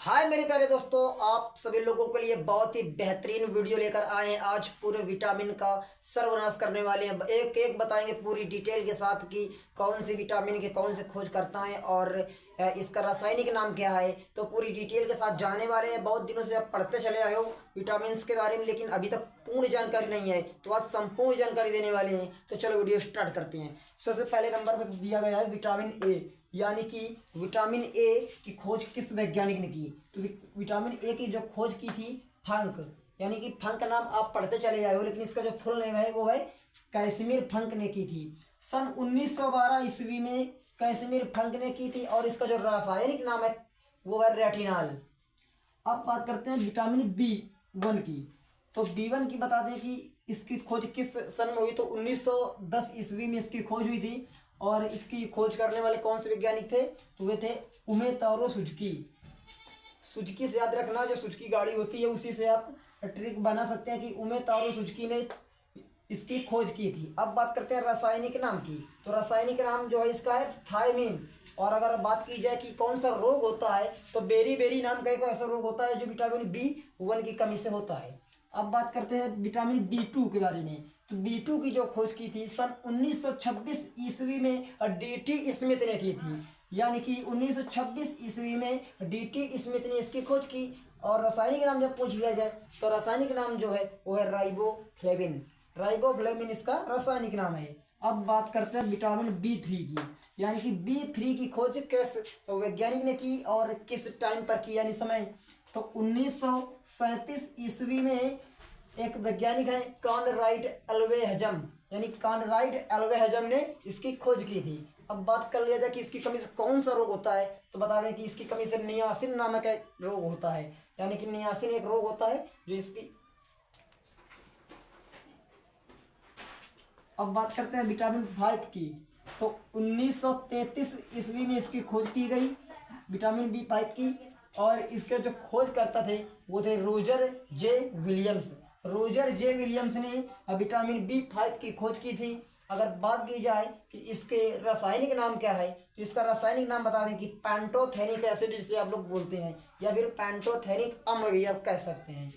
हाय मेरे प्यारे दोस्तों, आप सभी लोगों के लिए बहुत ही बेहतरीन वीडियो लेकर आए हैं। आज पूरे विटामिन का सर्वनाश करने वाले हैं। एक एक बताएंगे पूरी डिटेल के साथ कि कौन सी विटामिन के कौन से खोज करता है और इसका रासायनिक नाम क्या है। तो पूरी डिटेल के साथ जाने वाले हैं। बहुत दिनों से आप पढ़ते चले आए हो विटामिन के बारे में, लेकिन अभी तक पूर्ण जानकारी नहीं है, तो आज संपूर्ण जानकारी देने वाले हैं। तो चलो वीडियो स्टार्ट करते हैं। सबसे पहले नंबर पर दिया गया है विटामिन ए, यानी कि विटामिन ए की खोज किस वैज्ञानिक ने की। तो विटामिन ए की जो खोज की थी फंक, यानी कि फंक नाम आप पढ़ते चले आए हो, लेकिन इसका जो फुल नेम है वो है कैसिमिर फंक ने की थी। सन 1912 ईस्वी में कैसिमिर फंक ने की थी और इसका जो रासायनिक नाम है वो है रेटिनॉल। अब बात करते हैं विटामिन बी वन की। तो बी वन की बता दें कि इसकी खोज किस सन में हुई। तो 1910 ईस्वी में इसकी खोज हुई थी। और इसकी खोज करने वाले कौन से वैज्ञानिक थे, तो वे थे उमेतारो सुजुकी। सुजुकी से याद रखना, जो सुजुकी गाड़ी होती है उसी से आप ट्रिक बना सकते हैं कि उमेतारो सुजुकी ने इसकी खोज की थी। अब बात करते हैं रासायनिक नाम की। तो रासायनिक नाम जो है इसका है थायमीन। और अगर बात की जाए कि कौन सा रोग होता है, तो बेरी बेरी नाम का एक ऐसा रोग होता है जो विटामिन बी वन की कमी से होता है। अब बात करते हैं विटामिन बी टू के बारे में। तो बी टू की जो खोज की थी सन 1926 ईस्वी में डी.टी. स्मिथ ने की थी। यानी कि 1926 ईस्वी में डी.टी. स्मिथ ने इसकी खोज की। और रासायनिक नाम जब पूछ लिया जाए तो रासायनिक नाम जो है वो है राइबोफ्लेविन। राइबोफ्लेविन इसका रासायनिक नाम है। अब बात करते हैं विटामिन बी थ्री की, यानी कि बी थ्री की खोज किस वैज्ञानिक ने की और किस टाइम पर की, यानी समय। तो 1937 ईस्वी में एक वैज्ञानिक है कॉनराड एल्वेहजम, यानी कॉनराड एल्वेहजम ने इसकी खोज की थी। अब बात कर लिया जाए कि इसकी कमी से कौन सा रोग होता है, तो बता दें कि इसकी कमी से नियासिन नामक एक रोग होता है। यानी कि नियासिन एक रोग होता है जो इसकी। अब बात करते हैं विटामिन फाइव की। तो 1933 ईस्वी में इसकी खोज की गई विटामिन बी फाइव की। और इसके जो खोज करता थे वो थे Roger J Williams. Roger J Williams ने विटामिन बी फाइव की खोज की थी। अगर बात की जाए कि इसके रासायनिक नाम क्या है, तो इसका रासायनिक नाम बता दें कि पैंटोथेनिक एसिड जिसे आप लोग बोलते हैं, या फिर पैंटोथेनिक अम्ल भी आप कह सकते हैं।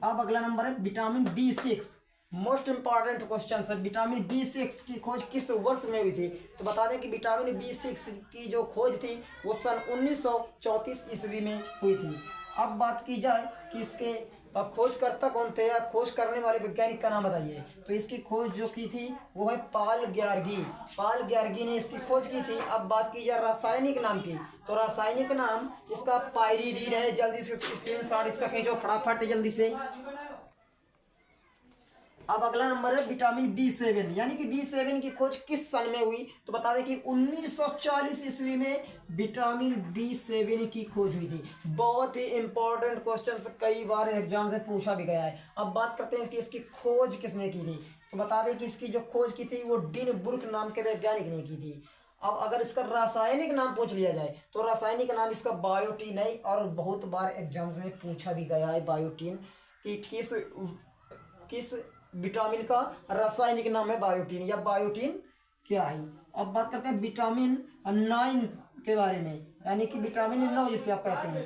अब अगला नंबर है vitamin B six. Most important question है, विटामिन बी सिक्स की खोज किस वर्ष में हुई थी। तो बता दें कि विटामिन बी सिक्स की जो खोज थी वो सन 1934 ईस्वी में हुई थी। अब बात की जाए कि इसके खोजकर्ता कौन थे या खोज करने वाले वैज्ञानिक का नाम बताइए। तो इसकी खोज जो की थी वो है पाल ग्यारगी। पाल ग्यारगी ने इसकी खोज की थी। अब बात की जाए रासायनिक नाम की, तो रासायनिक नाम इसका पायरीडीन है। जल्दी से स्क्रीनशॉट इसका खींचो फटाफट जल्दी से। अब अगला नंबर है विटामिन बी सेवन, यानी कि बी सेवन की खोज किस सन में हुई। तो बता दें कि 1940 ईस्वी में विटामिन बी सेवन की खोज हुई थी। बहुत ही इंपॉर्टेंट क्वेश्चन, कई बार एग्जाम से पूछा भी गया है। अब बात करते हैं इसकी खोज किसने की थी। तो बता दें कि इसकी जो खोज की थी वो डिन बुर्क नाम के वैज्ञानिक ने की थी। अब अगर इसका रासायनिक नाम पूछ लिया जाए तो रासायनिक नाम इसका बायोटीन है। और बहुत बार एग्जाम्स में पूछा भी गया है बायोटीन कि किस किस विटामिन का रासायनिक नाम है बायोटीन, या बायोटीन क्या है। अब बात करते हैं विटामिन 9 के बारे में, यानी कि विटामिन 9 जिसे आप कहते हैं।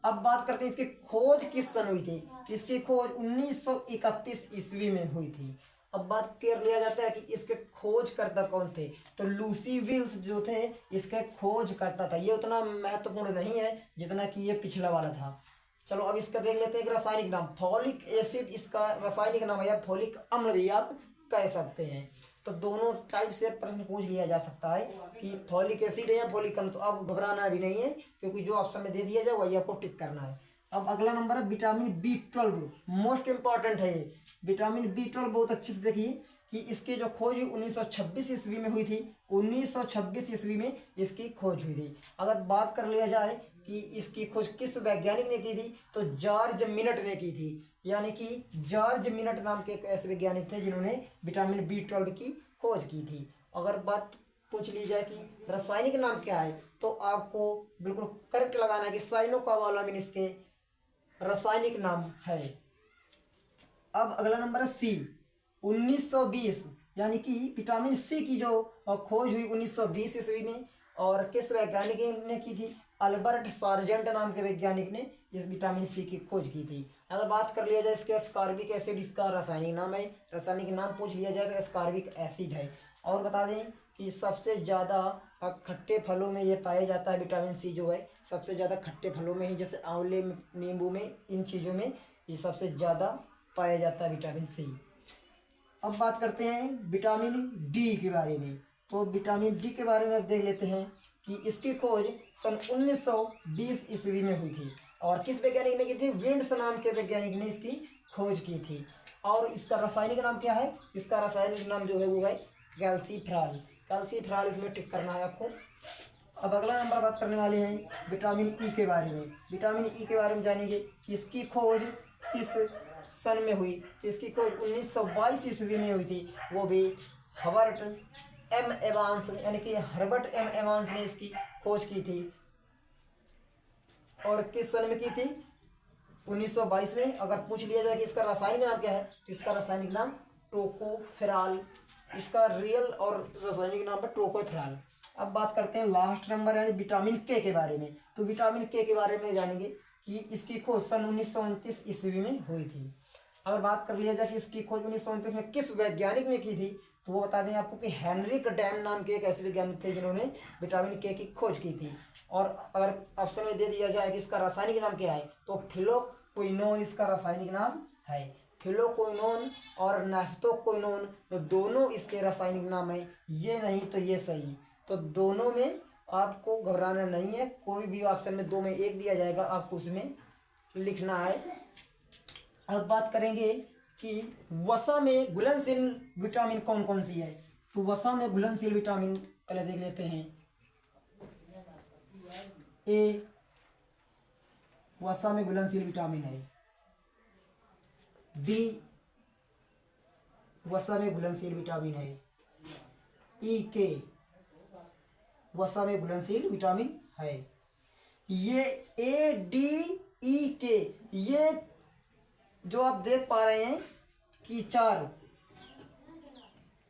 अब बात करते हैं इसकी खोज किस सन हुई थी। तो इसकी खोज 1931 ईस्वी में हुई थी। अब बात कर लिया जाता है कि इसके खोजकर्ता कौन थे। तो लूसी विल्स जो थे इसके खोज करता था। ये उतना महत्वपूर्ण नहीं है जितना कि ये पिछला वाला था। चलो अब इसका देख लेते हैं कि रासायनिक नाम। फॉलिक एसिड इसका रासायनिक नाम है, या फॉलिक अम्ल भी आप कह सकते हैं। तो दोनों टाइप से प्रश्न पूछ लिया जा सकता है कि फॉलिक एसिड है या फॉलिक अम्ल। तो आपको घबराना भी नहीं है, क्योंकि जो ऑप्शन में दे दिया जाए वही आपको टिक करना है। अब अगला नंबर है विटामिन बी 12। मोस्ट इंपॉर्टेंट है ये विटामिन बी 12। बहुत अच्छे से देखिए कि इसकी जो खोज 1926 ईस्वी में हुई थी। 1926 ईस्वी में इसकी खोज हुई थी। अगर बात कर लिया जाए कि इसकी खोज किस वैज्ञानिक ने की थी, तो जॉर्ज मिनट ने की थी। यानी कि जॉर्ज मिनट नाम के एक ऐसे वैज्ञानिक थे जिन्होंने विटामिन बी 12 की खोज की थी। अगर बात पूछ ली जाए कि रासायनिक नाम क्या है, तो आपको बिल्कुल करेक्ट लगाना है कि साइनोकोबालामिन इसके रासायनिक नाम है। अब अगला नंबर है सी 1920, यानी कि विटामिन सी की जो खोज हुई 1920 ईस्वी में। और किस वैज्ञानिक ने की थी? अल्बर्ट सार्जेंट नाम के वैज्ञानिक ने इस विटामिन सी की खोज की थी। अगर बात कर लिया जाए इसके एस्कॉर्बिक एसिड, इसका रासायनिक नाम है, रासायनिक नाम पूछ लिया जाए तो एस्कॉर्बिक एसिड है। और बता दें कि सबसे ज़्यादा खट्टे फलों में ये पाया जाता है विटामिन सी जो है, सबसे ज़्यादा खट्टे फलों में ही, जैसे आंवले में, नींबू में, इन चीज़ों में ये सबसे ज़्यादा पाया जाता है विटामिन सी। अब बात करते हैं विटामिन डी के बारे में। तो विटामिन डी के बारे में अब देख लेते हैं कि इसकी खोज सन 1920 ईस्वी में हुई थी। और किस वैज्ञानिक ने की थी? विंड्स नाम के वैज्ञानिक ने इसकी खोज की थी। और इसका रासायनिक नाम क्या है? इसका रासायनिक नाम जो है वो है कैल्सीफ्रॉल। कैल्सीफ्रॉल इसमें टिक करना है आपको। अब अगला नंबर बात करने वाले हैं विटामिन ई के बारे में। विटामिन ई के बारे में जानेंगे कि इसकी खोज किस सन में हुई? तो इसकी खोज 1922 ईस्वी में हुई थी, वो भी हर्बर्ट एम एवांस, यानी कि हर्बर्ट एम एवांस ने इसकी खोज की थी। और किस सन में की थी? 1922 में। अगर पूछ लिया जाए कि इसका रासायनिक नाम क्या है, तो इसका रासायनिक नाम टोकोफेरॉल, इसका रियल और रासायनिक नाम है टोकोफेरॉल। अब बात करते हैं लास्ट नंबर यानी विटामिन के बारे में। तो विटामिन के बारे में जानेंगे कि इसकी खोज सन 1929 ईस्वी में हुई थी। अगर बात कर लिया जाए कि इसकी खोज 1929 में किस वैज्ञानिक ने की थी, तो वो बता दें आपको कि हेनरिक डैन नाम के एक ऐसे वैज्ञानिक थे जिन्होंने विटामिन के की खोज की थी। और अगर ऑप्शन में दे दिया जाए कि इसका रासायनिक नाम क्या है, तो फिलोक्विनोन इसका रासायनिक नाम है। फिलोक्विनोन और नाफ्थोक्विनोन तो दोनों इसके रासायनिक नाम है, ये नहीं तो ये सही। तो दोनों में आपको घबराना नहीं है, कोई भी ऑप्शन में दो में एक दिया जाएगा, आपको उसमें लिखना है। अब बात करेंगे कि वसा में घुलनशील विटामिन कौन कौन सी है। तो वसा में घुलनशील विटामिन पहले देख लेते हैं। ए वसा में घुलनशील विटामिन है। बी वसा में घुलनशील विटामिन है। ई के वसा में घुलनशील विटामिन है। ये ए डी ई के, ये जो आप देख पा रहे हैं कि चार,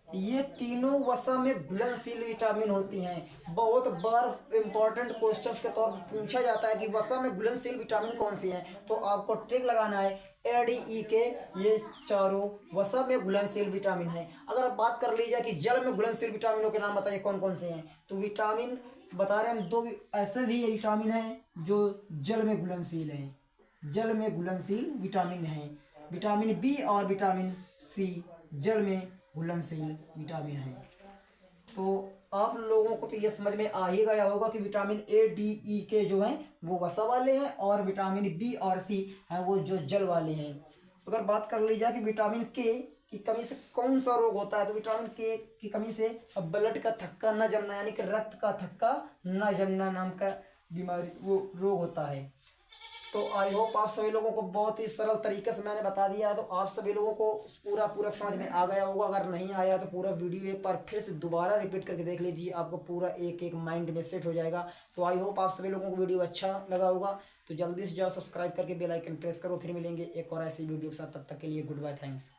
ये तीनों वसा में घुलनशील विटामिन होती हैं। बहुत बार इंपॉर्टेंट क्वेश्चंस के तौर पर पूछा जाता है कि वसा में घुलनशील विटामिन कौन सी हैं, तो आपको ट्रिक लगाना है ए डी ई के, ये चारों वसा में घुलनशील विटामिन है। अगर आप बात कर लीजिए कि जल में घुलनशील विटामिनों के नाम बताइए कौन कौन से हैं, तो विटामिन बता रहे हैं हम, दो ऐसे भी विटामिन हैं जो जल में घुलनशील हैं, जल में घुलनशील विटामिन हैं। विटामिन बी और विटामिन सी जल में घुलनशील विटामिन है। तो आप लोगों को तो ये समझ में आ ही गया होगा कि विटामिन ए डी ई के जो हैं वो वसा वाले हैं, और विटामिन बी और सी हैं वो जो जल वाले हैं। अगर बात कर ली जाए कि विटामिन के की कमी से कौन सा रोग होता है, तो विटामिन के की कमी से ब्लड का थक्का न जमना, यानी कि रक्त का थक्का न जमना नाम का बीमारी, वो रोग होता है। तो आई होप आप सभी लोगों को बहुत ही सरल तरीके से मैंने बता दिया है, तो आप सभी लोगों को पूरा समझ में आ गया होगा। अगर नहीं आया तो पूरा वीडियो एक बार फिर से दोबारा रिपीट करके देख लीजिए, आपको पूरा एक एक माइंड में सेट हो जाएगा। तो आई होप आप सभी लोगों को वीडियो अच्छा लगा होगा। तो जल्दी से जाओ सब्सक्राइब करके बेल आइकन प्रेस करो। फिर मिलेंगे एक और ऐसी वीडियो के साथ, तब तक के लिए गुड बाय, थैंक्स।